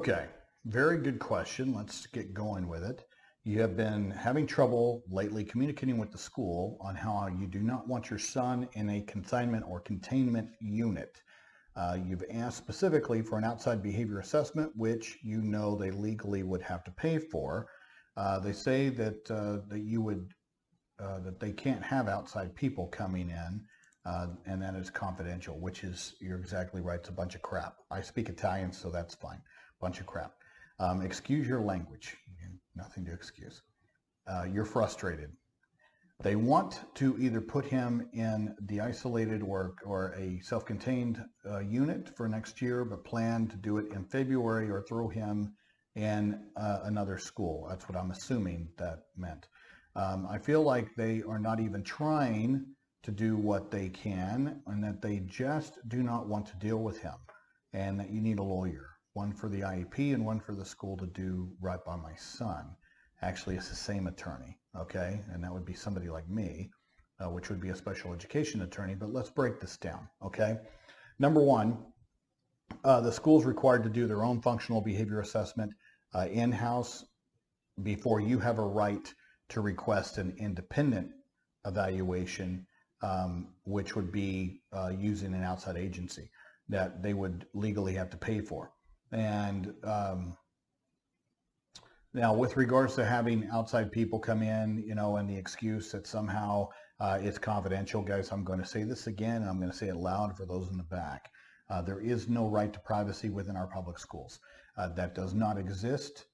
Okay, very good question. Let's get going with it. You have been having trouble lately communicating with the school on how you do not want your son in a consignment or containment unit. You've asked specifically for an outside behavior assessment, which you know they legally would have to pay for. They say that they can't have outside people coming in, and that is confidential, which is, you're exactly right, it's a bunch of crap. I speak Italian, so that's fine. Bunch of crap. Excuse your language. Nothing to excuse. You're frustrated. They want to either put him in the isolated or a self-contained unit for next year, but plan to do it in February or throw him in another school. That's what I'm assuming that meant. I feel like they are not even trying to do what they can, and that they just do not want to deal with him, and that you need a lawyer, one for the IEP and one for the school to do right by my son. Actually, it's the same attorney, okay? And that would be somebody like me, which would be a special education attorney, but let's break this down, okay? Number one, the school's required to do their own functional behavior assessment in-house before you have a right to request an independent evaluation, which would be using an outside agency that they would legally have to pay for. And now with regards to having outside people come in, and the excuse that somehow it's confidential, guys, I'm going to say this again, and I'm going to say it loud for those in the back. There is no right to privacy within our public schools. That does not exist.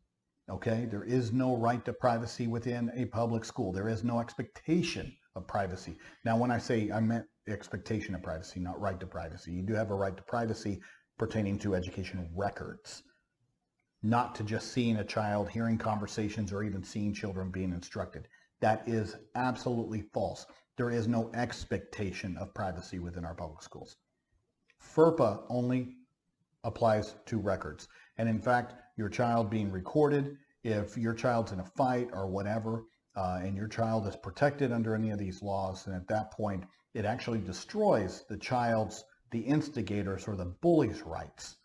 Okay, there is no right to privacy within a public school. There is no expectation of privacy. Now, when I say, I meant expectation of privacy, not right to privacy. You do have a right to privacy pertaining to education records, not to just seeing a child, hearing conversations, or even seeing children being instructed. That is absolutely false. There is no expectation of privacy within our public schools. FERPA only applies to records. And in fact, your child being recorded, if your child's in a fight or whatever, and your child is protected under any of these laws, and at that point, it actually destroys the instigator's or the bully's rights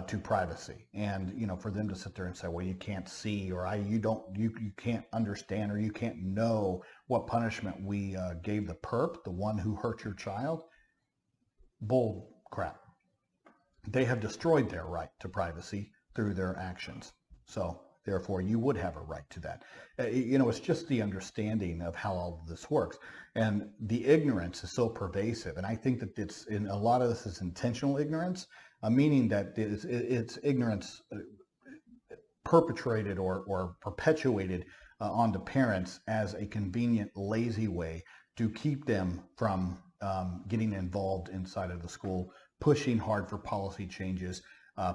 to privacy. And, for them to sit there and say, well, you can't see, or you can't understand, or you can't know what punishment we gave the perp, the one who hurt your child. Bull crap. They have destroyed their right to privacy through their actions. So therefore, you would have a right to that. It's just the understanding of how all of this works. And the ignorance is so pervasive. And I think that a lot of this is intentional ignorance, meaning that it's ignorance perpetrated or perpetuated onto parents as a convenient, lazy way to keep them from getting involved inside of the school, pushing hard for policy changes,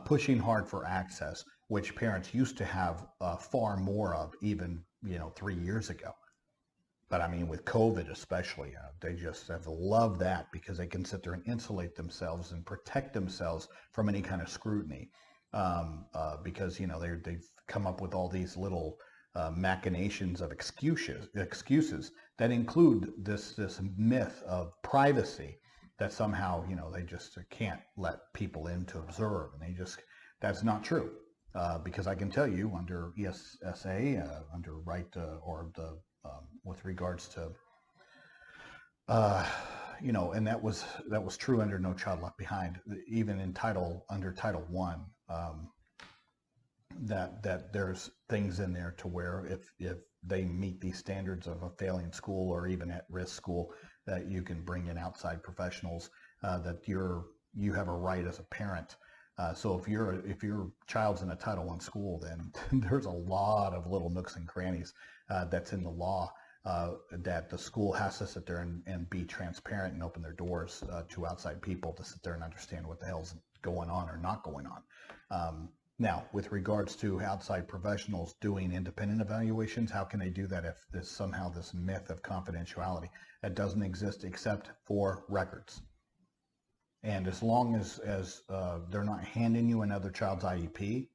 pushing hard for access, which parents used to have far more of even 3 years ago. But I mean, with COVID especially, they just have loved that because they can sit there and insulate themselves and protect themselves from any kind of scrutiny. Because they've come up with all these little machinations of excuses that include this myth of privacy, that somehow, they just can't let people in to observe. And that's not true. Because I can tell you under ESSA, under right with regards to, and that was true under No Child Left Behind, even under Title I, that there's things in there to where if they meet these standards of a failing school or even at-risk school, that you can bring in outside professionals, that you have a right as a parent. So if your child's in a Title I school, then there's a lot of little nooks and crannies that's in the law that the school has to sit there and be transparent and open their doors to outside people to sit there and understand what the hell's going on or not going on. Now, with regards to outside professionals doing independent evaluations, how can they do that if there's somehow this myth of confidentiality that doesn't exist except for records? And as long as they're not handing you another child's IEP,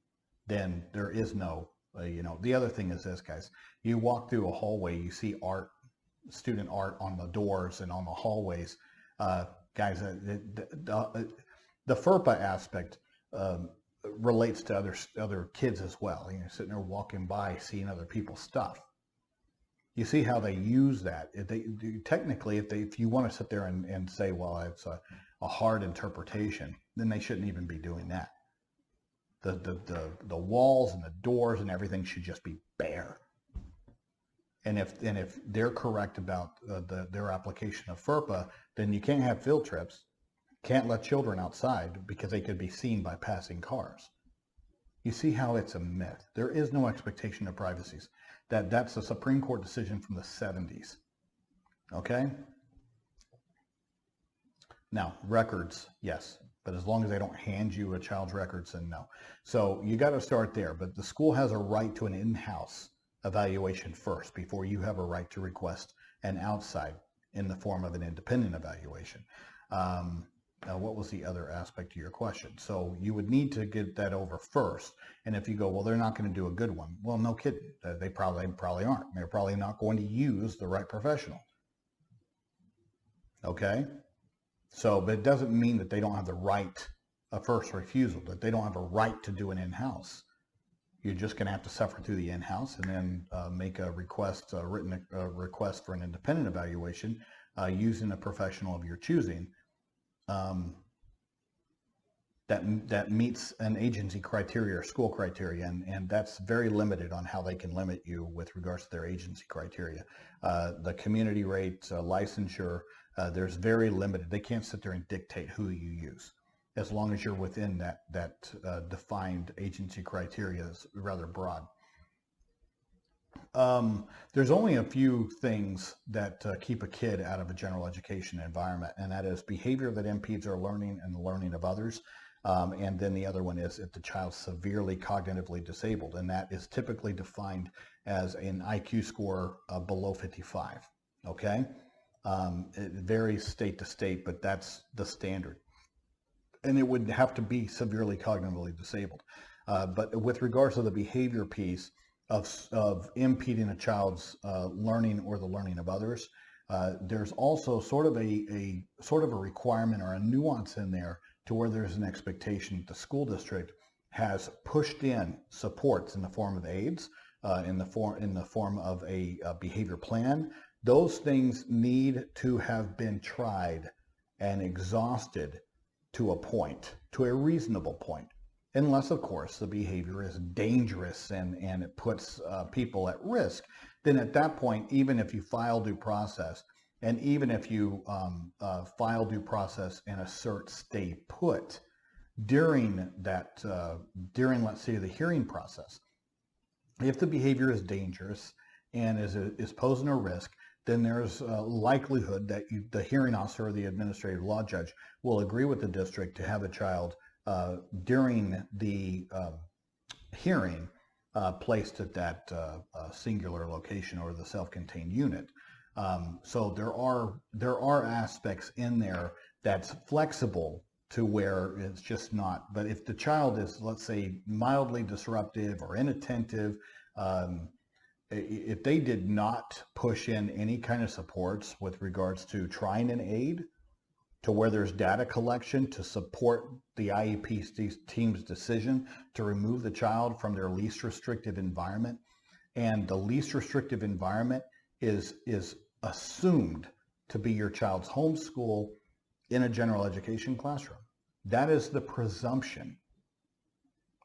then there is no, the other thing is this, guys. You walk through a hallway, you see student art on the doors and on the hallways. Guys, the FERPA aspect relates to other kids as well. You know, sitting there walking by, seeing other people's stuff. You see how they use that. Technically, if you want to sit there and say, well, it's a hard interpretation, then they shouldn't even be doing that. The walls and the doors and everything should just be bare. And if they're correct about their application of FERPA, then you can't have field trips, can't let children outside because they could be seen by passing cars. You see how it's a myth. There is no expectation of privacy. That's a Supreme Court decision from the 70s. Okay? Now, records, yes. But as long as they don't hand you a child's records, then no. So you got to start there. But the school has a right to an in-house evaluation first before you have a right to request an outside in the form of an independent evaluation. Now, what was the other aspect to your question? So you would need to get that over first. And if you go, well, they're not going to do a good one. Well, no kidding. They probably aren't. They're probably not going to use the right professional. Okay? So, but it doesn't mean that they don't have the right of first refusal, that they don't have a right to do an in-house. You're just going to have to suffer through the in-house and then make a request, a written request for an independent evaluation using a professional of your choosing that meets an agency criteria or school criteria, and that's very limited on how they can limit you with regards to their agency criteria. The community rate, licensure, there's very limited. They can't sit there and dictate who you use. As long as you're within that defined agency criteria is rather broad. There's only a few things that keep a kid out of a general education environment, and that is behavior that impedes their learning and the learning of others. And then the other one is if the child's severely cognitively disabled, and that is typically defined as an IQ score below 55. Okay? It varies state to state, but that's the standard. And it would have to be severely cognitively disabled. But with regards to the behavior piece of impeding a child's learning or the learning of others, there's also sort of a requirement or a nuance in there to where there's an expectation that the school district has pushed in supports in the form of aids, in the form of a behavior plan. Those things need to have been tried and exhausted to a point, to a reasonable point. Unless, of course, the behavior is dangerous and it puts people at risk, then at that point, even if you file due process, and even if you file due process and assert stay put during that, let's say, the hearing process, if the behavior is dangerous and is posing a risk, then there's a likelihood that the hearing officer or the administrative law judge will agree with the district to have a child during the hearing placed at that singular location or the self-contained unit. So there are aspects in there that's flexible to where it's just not. But if the child is, let's say, mildly disruptive or inattentive, if they did not push in any kind of supports with regards to trying an aid, to where there's data collection to support the IEP team's decision to remove the child from their least restrictive environment, and the least restrictive environment is assumed to be your child's home school in a general education classroom. That is the presumption.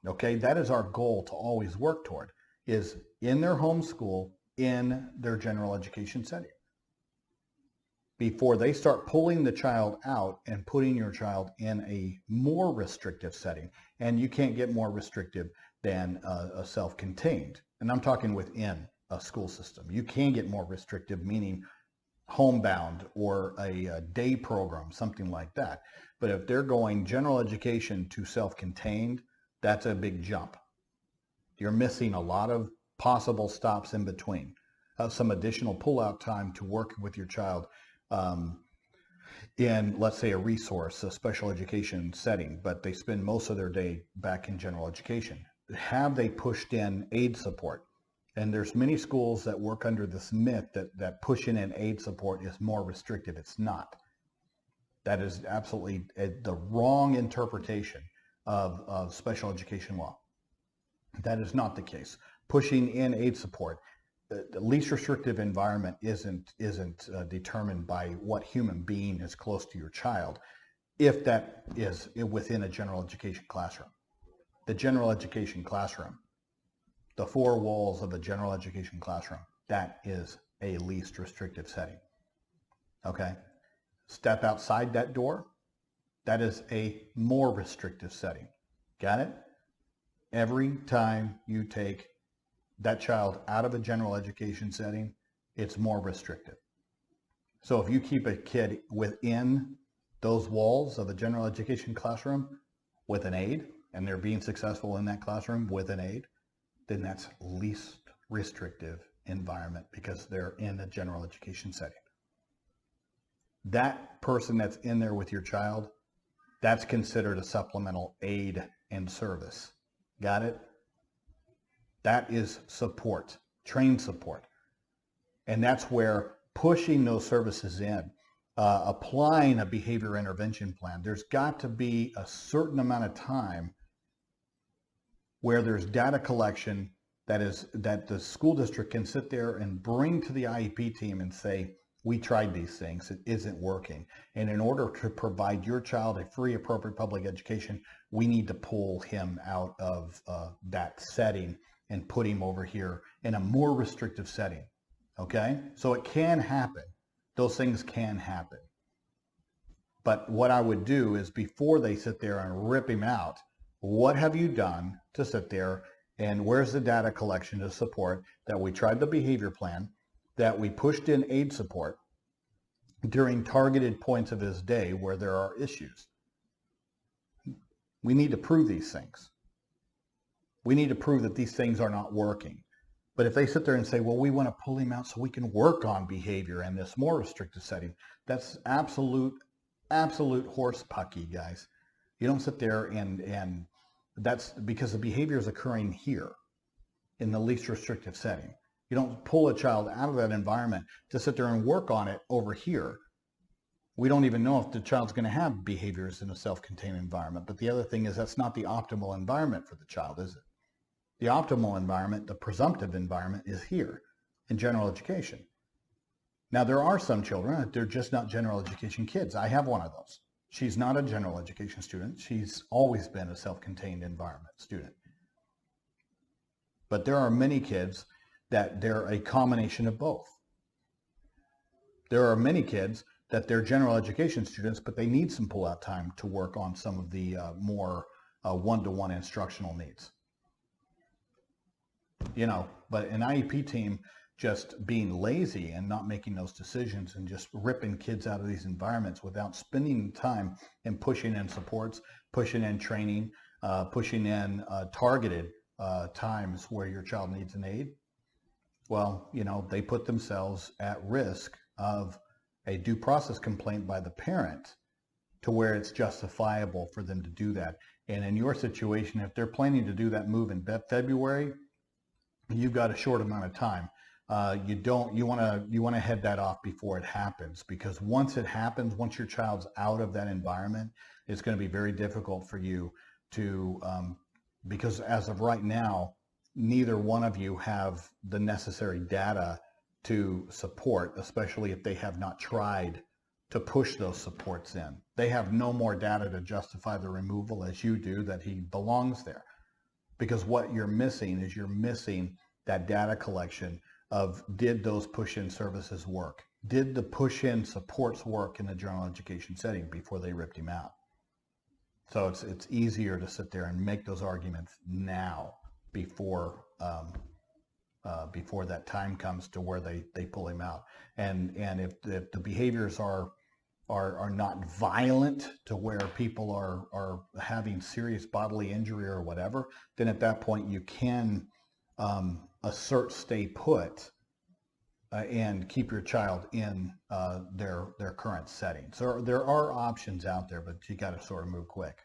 Okay, that is our goal to always work toward, is in their home school, in their general education setting. Before they start pulling the child out and putting your child in a more restrictive setting. And you can't get more restrictive than a self-contained. And I'm talking within a school system. You can get more restrictive, meaning homebound or a day program, something like that. But if they're going general education to self-contained, that's a big jump. You're missing a lot of possible stops in between. Some additional pull-out time to work with your child in, let's say, a resource, a special education setting, but they spend most of their day back in general education. Have they pushed in aid support? And there's many schools that work under this myth that pushing in aid support is more restrictive. It's not. That is absolutely the wrong interpretation of special education law. That is not the case. Pushing in aid support, the least restrictive environment isn't determined by what human being is close to your child, if that is within a general education classroom. The general education classroom, the four walls of a general education classroom, that is a least restrictive setting. Okay? Step outside that door, that is a more restrictive setting. Got it? Every time you take that child out of a general education setting, it's more restrictive. So if you keep a kid within those walls of a general education classroom with an aid, and they're being successful in that classroom with an aid, then that's least restrictive environment because they're in a general education setting. That person that's in there with your child, that's considered a supplemental aid and service. Got it? That is support, trained support. And that's where pushing those services in, applying a behavior intervention plan, there's got to be a certain amount of time where there's data collection that the school district can sit there and bring to the IEP team and say, we tried these things, it isn't working. And in order to provide your child a free, appropriate public education, we need to pull him out of that setting and put him over here in a more restrictive setting. Okay? So it can happen. Those things can happen. But what I would do is before they sit there and rip him out, what have you done to sit there, and where's the data collection to support that we tried the behavior plan, that we pushed in aid support during targeted points of his day where there are issues? We need to prove these things. We need to prove that these things are not working. But if they sit there and say, well, we want to pull him out so we can work on behavior in this more restrictive setting, that's absolute horse pucky, guys. You don't sit there and that's because the behavior is occurring here in the least restrictive setting. You don't pull a child out of that environment to sit there and work on it over here. We don't even know if the child's going to have behaviors in a self-contained environment. But the other thing is that's not the optimal environment for the child, is it? The optimal environment, the presumptive environment, is here in general education. Now, there are some children that they're just not general education kids. I have one of those. She's not a general education student. She's always been a self-contained environment student. But there are many kids that they're a combination of both. There are many kids that they're general education students, but they need some pull-out time to work on some of the more one-to-one instructional needs. You know, but an IEP team just being lazy and not making those decisions and just ripping kids out of these environments without spending time and pushing in supports, pushing in training, pushing in targeted times where your child needs an aid, well, you know, they put themselves at risk of a due process complaint by the parent to where it's justifiable for them to do that. And in your situation, if they're planning to do that move in February, you've got a short amount of time. You want to head that off before it happens, because once it happens, once your child's out of that environment, it's going to be very difficult for you to, because as of right now, neither one of you have the necessary data to support, especially if they have not tried to push those supports in. They have no more data to justify the removal as you do that he belongs there. Because what you're missing is you're missing that data collection of, did those push-in services work? Did the push-in supports work in the general education setting before they ripped him out? So it's easier to sit there and make those arguments now before that time comes to where they pull him out. And if the behaviors are not violent to where people are having serious bodily injury or whatever, then at that point you can assert stay put and keep your child in their current setting. So there are options out there, but you got to sort of move quick.